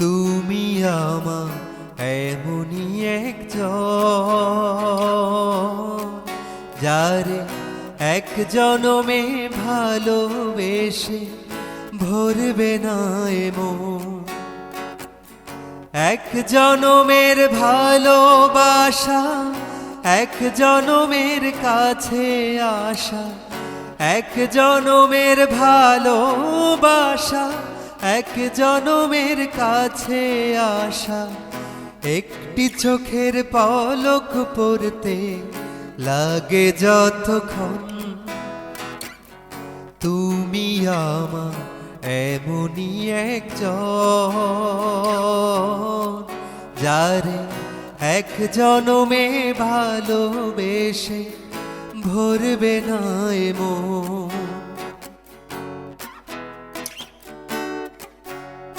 তুমি আমার এমনই একজন, যারে এক জনমে ভালোবেসে ভরবে না এমন। এক জনমের ভালোবাসা, এক জনমের কাছে আসা, এক জনমের ভালোবাসা, এক জনমের কাছে আসা। একটি চোখের পলক পড়তে লাগে যতক্ষণ, তুমি আমার এমনই একজন, যারে এক জনমে ভালোবেসে ভরবে না এমন।